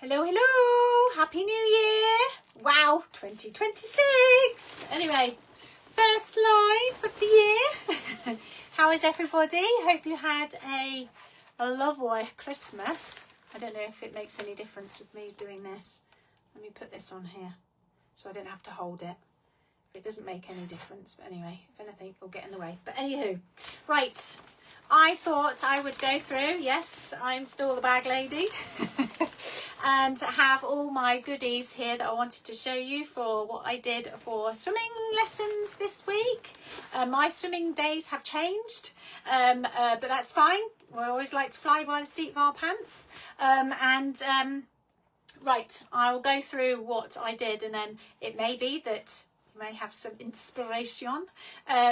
Hello, hello, Happy New Year. Wow, 2026. Anyway, first live of the year. How is everybody? Hope you had a lovely Christmas. I don't know if it makes any difference with me doing this. Let me put this on here so I don't have to hold it. It doesn't make any difference, but anyway, if anything, it'll get in the way. But anywho, right, I thought I would go through, yes, I'm still the bag lady, and have all my goodies here that I wanted to show you for what I did for swimming lessons this week. My swimming days have changed, but that's fine. We always like to fly by the seat of our pants. Right, I'll go through what I did, and then it may be that you may have some inspiration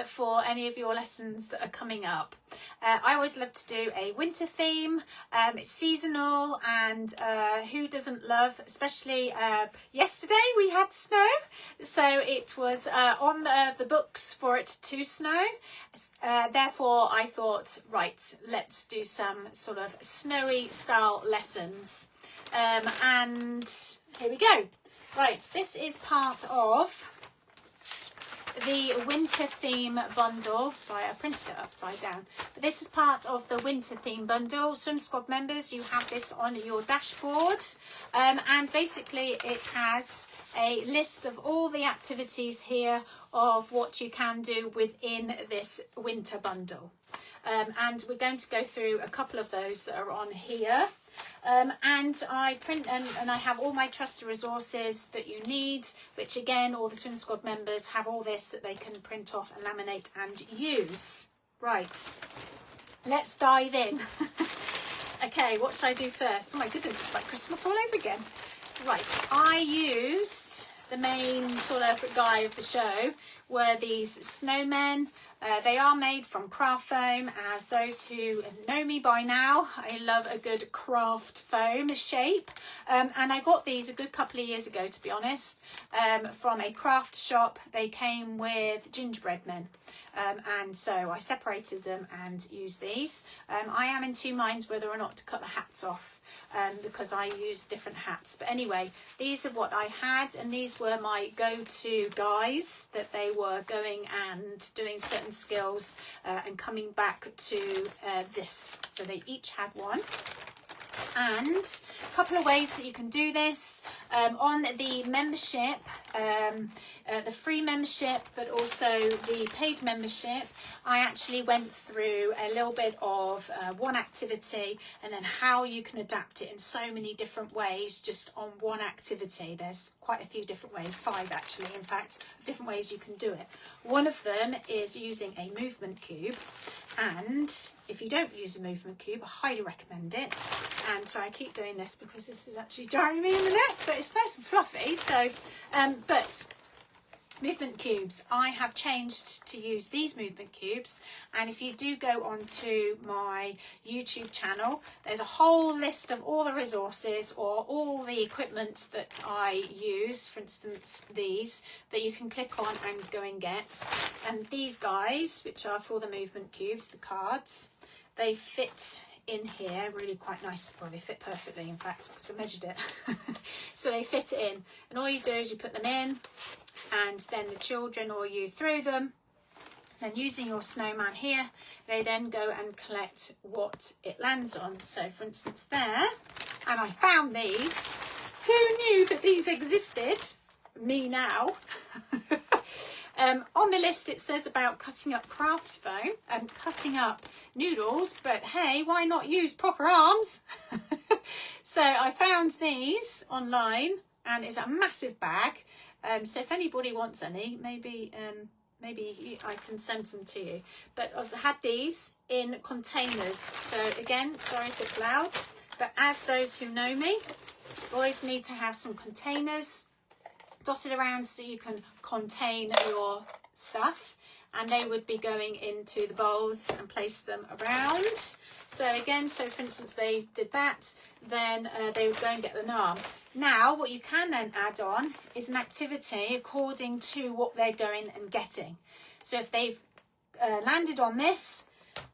for any of your lessons that are coming up. I always love to do a winter theme. It's seasonal, and who doesn't love, especially yesterday we had snow, so it was on the books for it to snow. Therefore I thought, right, let's do some sort of snowy style lessons. And here we go. Right, this is part of the winter theme bundle. Sorry, I printed it upside down. But this is part of the winter theme bundle. Swim Squad members, you have this on your dashboard. And basically it has a list of all the activities here of what you can do within this winter bundle. And we're going to go through a couple of those that are on here. And I print and I have all my trusted resources that you need, which again, all the Swim Squad members have all this that they can print off and laminate and use. Right, let's dive in. Okay, what should I do first? Oh my goodness, it's like Christmas all over again. Right, I used the main sort of guy of the show were these snowmen. They are made from craft foam. As those who know me by now, I love a good craft foam shape. And I got these a good couple of years ago, to be honest, from a craft shop. They came with gingerbread men. And so I separated them and used these. I am in two minds whether or not to cut the hats off, because I use different hats. But anyway, these are what I had, and these were my go-to guys that they were going and doing certain skills and coming back to this. So they each had one. And a couple of ways that you can do this on the membership, the free membership, but also the paid membership. I actually went through a little bit of one activity and then how you can adapt it in so many different ways just on one activity. There's quite a few different ways, 5 actually, in fact, different ways you can do it. One of them is using a movement cube, and if you don't use a movement cube, I highly recommend it. And so I keep doing this because this is actually jarring me in the neck, but it's nice and fluffy. So, but movement cubes, I have changed to use these movement cubes, and if you do go onto my YouTube channel, there's a whole list of all the resources or all the equipment that I use, for instance these, that you can click on and go and get. And these guys, which are for the movement cubes, the cards, they fit in here really quite nice. Well, they fit perfectly, in fact, because I measured it. So they fit in, and all you do is you put them in, and then the children or you throw them. Then using your snowman here, they then go and collect what it lands on. So for instance there, and I found these. Who knew that these existed? Me now. On the list it says about cutting up craft foam and cutting up noodles, but hey, why not use proper arms? So I found these online, and it's a massive bag. So if anybody wants any, maybe I can send some to you. But I've had these in containers. So again, sorry if it's loud, but as those who know me, always need to have some containers dotted around so you can contain your stuff, and they would be going into the bowls and place them around. So again, so for instance they did that, then they would go and get the naan. Now what you can then add on is an activity according to what they're going and getting. So if they've landed on this,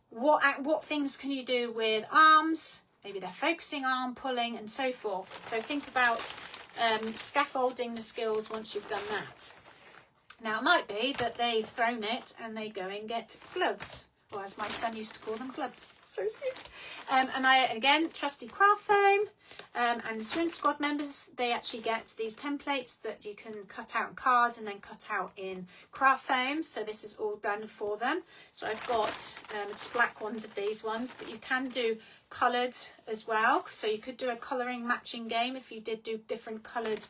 what things can you do with arms, maybe they're focusing on, pulling and so forth. So think about scaffolding the skills once you've done that. Now it might be that they've thrown it and they go and get gloves, or as my son used to call them, glubs. So sweet. And again, trusty craft foam. And the Swim Squad members, they actually get these templates that you can cut out in cards and then cut out in craft foam. So this is all done for them. So I've got just black ones of these ones, but you can do coloured as well. So you could do a colouring matching game if you did do different coloured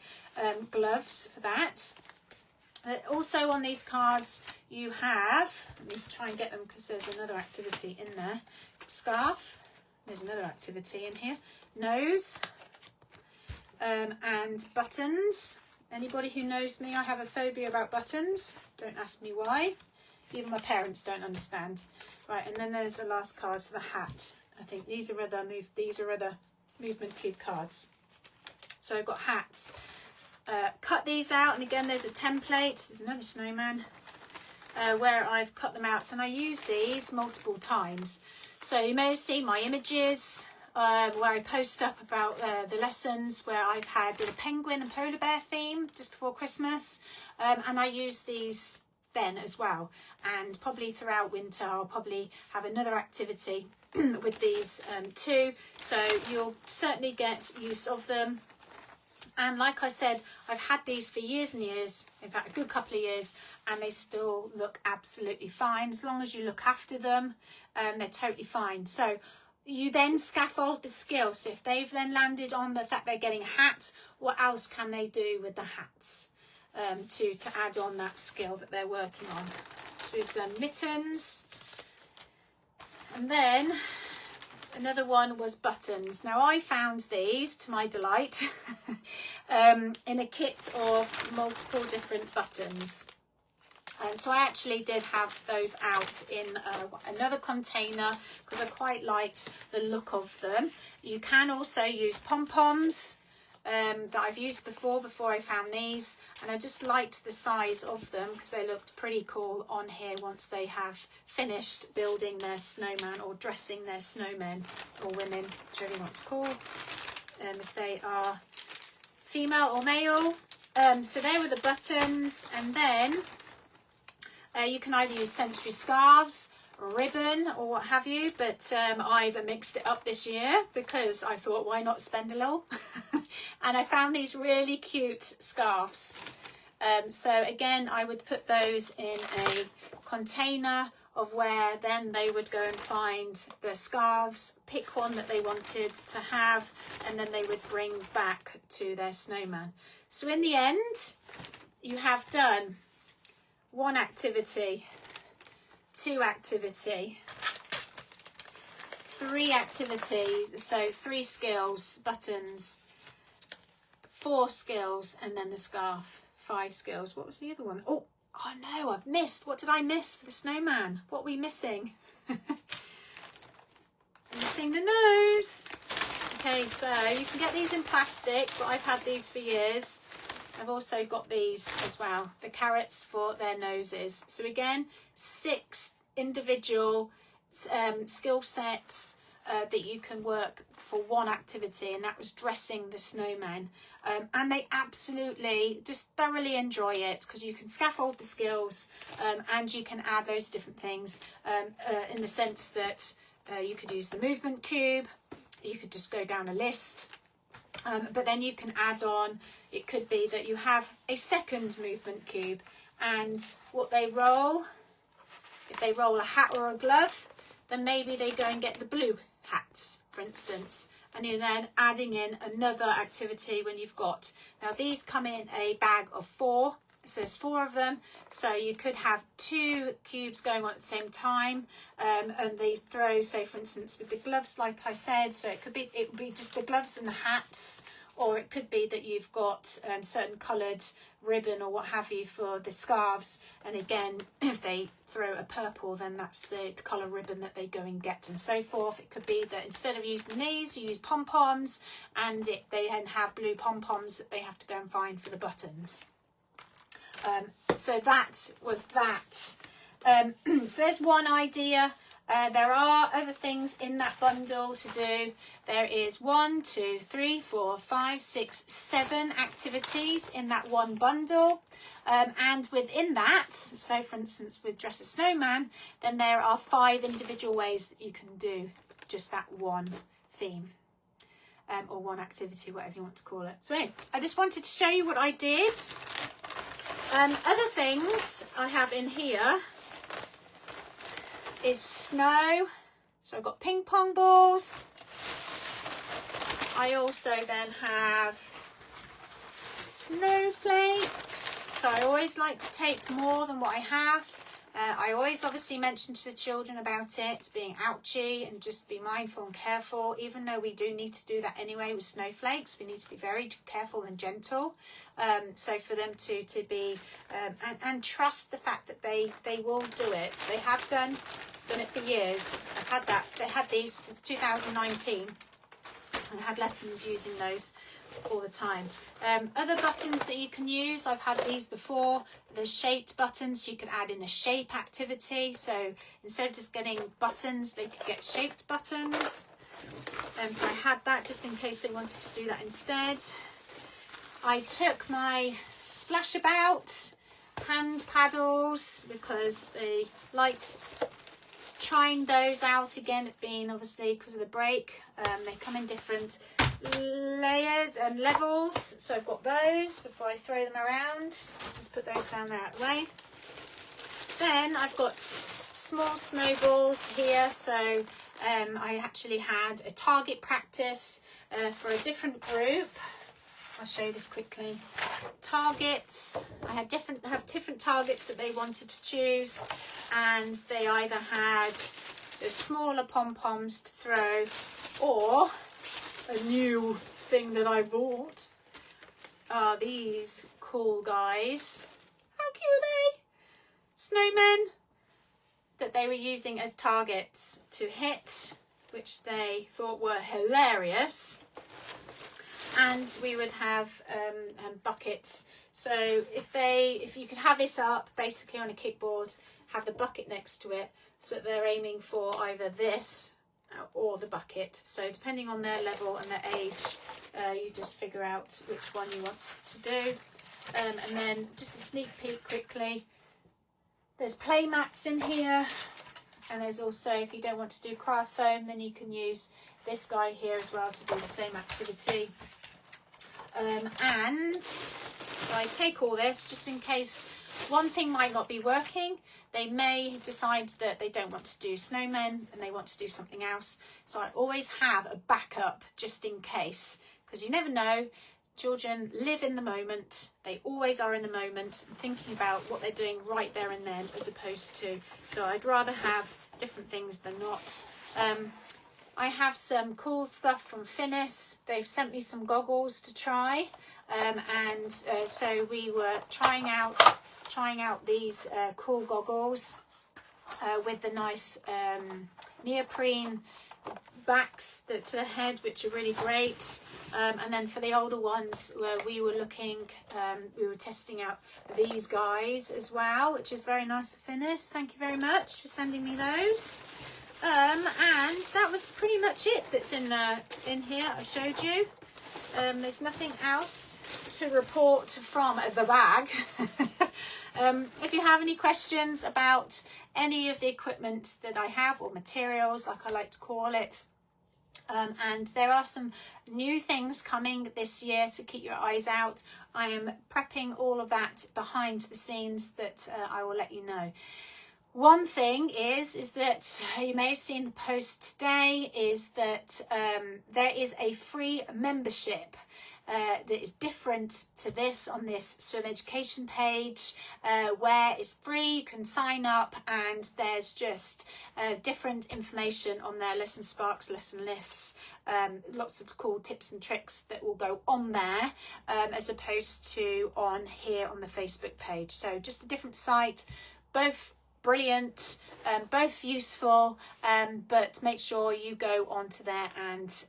gloves for that. Also on these cards you have, let me try and get them because there's another activity in there, scarf, there's another activity in here, nose, and buttons. Anybody who knows me, I have a phobia about buttons, don't ask me why, even my parents don't understand. Right, and then there's the last card, so the hat. I think these are other movement cube cards. So I've got hats. Cut these out, and again there's a template, there's another snowman where I've cut them out, and I use these multiple times. So you may have seen my images where I post up about the lessons where I've had a penguin and polar bear theme just before Christmas, and I use these then as well, and probably throughout winter I'll probably have another activity with these too, so you'll certainly get use of them. And like I said, I've had these for years and years, in fact a good couple of years, and they still look absolutely fine. As long as you look after them, they're totally fine. So you then scaffold the skill. So if they've then landed on the fact they're getting a hat, what else can they do with the hats to add on that skill that they're working on? So we've done mittens, and then another one was buttons. Now I found these, to my delight, in a kit of multiple different buttons. And so I actually did have those out in another container because I quite liked the look of them. You can also use pom-poms that I've used before I found these, and I just liked the size of them because they looked pretty cool on here once they have finished building their snowman or dressing their snowmen or women, whichever you want to call, if they are female or male. So there were the buttons, and then you can either use sensory scarves, ribbon or what have you, but I've mixed it up this year because I thought, why not spend a little? And I found these really cute scarves. So again, I would put those in a container of where then they would go and find the scarves, pick one that they wanted to have, and then they would bring back to their snowman. So in the end, you have done one activity, two activity, three activities, so 3 skills, buttons, 4 skills, and then the scarf, 5 skills. What was the other one? Oh no, I've missed. What did I miss for the snowman? What are we missing? Missing the nose. Okay, so you can get these in plastic, but I've had these for years. I've also got these as well, the carrots for their noses. So again, 6 individual skill sets that you can work for one activity, and that was dressing the snowman. And they absolutely just thoroughly enjoy it because you can scaffold the skills and you can add those different things in the sense that you could use the movement cube, you could just go down a list. But then you can add on, it could be that you have a second movement cube, and what they roll, if they roll a hat or a glove, then maybe they go and get the blue hats, for instance, and you're then adding in another activity when you've got, now these come in a bag of 4, so there's 4 of them, so you could have 2 cubes going on at the same time, and they throw, say for instance with the gloves, like I said, so it would be just the gloves and the hats, or it could be that you've got certain coloured ribbon or what have you for the scarves, and again if they throw a purple, then that's the colour ribbon that they go and get, and so forth. It could be that instead of using these, you use pom-poms, and they then have blue pom-poms that they have to go and find for the buttons. So that was that. So there's one idea There are other things in that bundle to do. There is 1, 2, 3, 4, 5, 6, 7 activities in that one bundle. And within that, so for instance with Dress a Snowman, then there are 5 individual ways that you can do just that one theme. Or one activity, whatever you want to call it. So anyway, I just wanted to show you what I did. Other things I have in here is snow. So I've got ping pong balls. I also then have snowflakes. So I always like to take more than what I have. I always obviously mention to the children about it being ouchy and just be mindful and careful, even though we do need to do that anyway with snowflakes. We need to be very careful and gentle. So for them to be and trust the fact that they will do it. They have done it for years. I've had that. They had these since 2019 and had lessons using those all the time. Other buttons that you can use, I've had these before. There's shaped buttons. You could add in a shape activity, so instead of just getting buttons, they could get shaped buttons. So I had that just in case they wanted to do that instead. I took my splash about hand paddles because they liked trying those out again, being obviously because of the break. They come in different layers and levels, so I've got those before I throw them around. Just put those down there out of the way. Then I've got small snowballs here, so I actually had a target practice for a different group. I'll show you this quickly. Targets. I have different targets that they wanted to choose, and they either had the smaller pom-poms to throw or a new thing that I bought are these cool guys. How cute are they? Snowmen that they were using as targets to hit, which they thought were hilarious. And we would have buckets. So if you could have this up basically on a kickboard, have the bucket next to it, so that they're aiming for either this or the bucket. So depending on their level and their age, you just figure out which one you want to do. And then just a sneak peek quickly, there's play mats in here, and there's also, if you don't want to do craft foam, then you can use this guy here as well to do the same activity. And so I take all this just in case one thing might not be working. They may decide that they don't want to do snowmen and they want to do something else. So I always have a backup just in case, because you never know. Children live in the moment. They always are in the moment and thinking about what they're doing right there and then, as opposed to, so I'd rather have different things than not. I have some cool stuff from Finis. They've sent me some goggles to try, so we were trying out these cool goggles with the nice neoprene backs to the head, which are really great. And then for the older ones, we were testing out these guys as well, which is very nice of Finis. Thank you very much for sending me those. And that was pretty much it that's in here. I showed you. There's nothing else to report from the bag. If you have any questions about any of the equipment that I have, or materials, like I like to call it, and there are some new things coming this year, so keep your eyes out. I am prepping all of that behind the scenes that I will let you know. One thing is that you may have seen the post today, is that there is a free membership that is different to this on this swim education page, where it's free. You can sign up and there's just different information on there, lesson sparks, lesson lifts, lots of cool tips and tricks that will go on there, as opposed to on here on the Facebook page. So just a different site, both brilliant, both useful, but make sure you go onto there and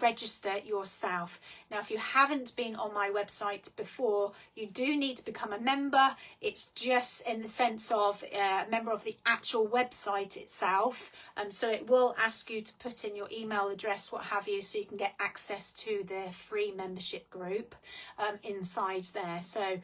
register yourself. Now, if you haven't been on my website before, you do need to become a member. It's just in the sense of a member of the actual website itself. So it will ask you to put in your email address, what have you, so you can get access to the free membership group inside there. So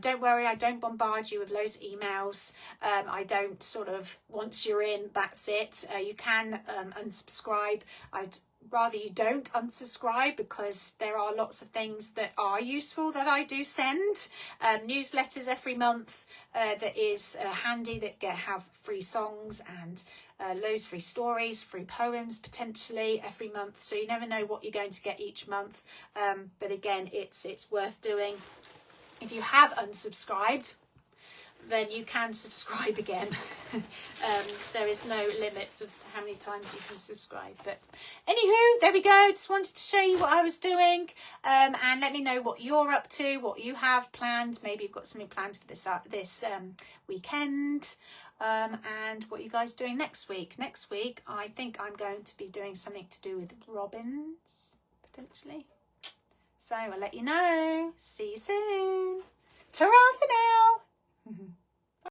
don't worry, I don't bombard you with loads of emails. I don't sort of, once you're in, that's it. You can unsubscribe. I'd rather you don't unsubscribe, because there are lots of things that are useful that I do send. Newsletters every month that is handy, that have free songs and loads of free stories, free poems potentially every month. So you never know what you're going to get each month. But again, it's worth doing. If you have unsubscribed, then you can subscribe again. There is no limits of how many times you can subscribe. But anywho, there we go. Just wanted to show you what I was doing, and let me know what you're up to, what you have planned. Maybe you've got something planned for this weekend, and what you guys are doing next week. Next week, I think I'm going to be doing something to do with robins, potentially. So I'll let you know. See you soon.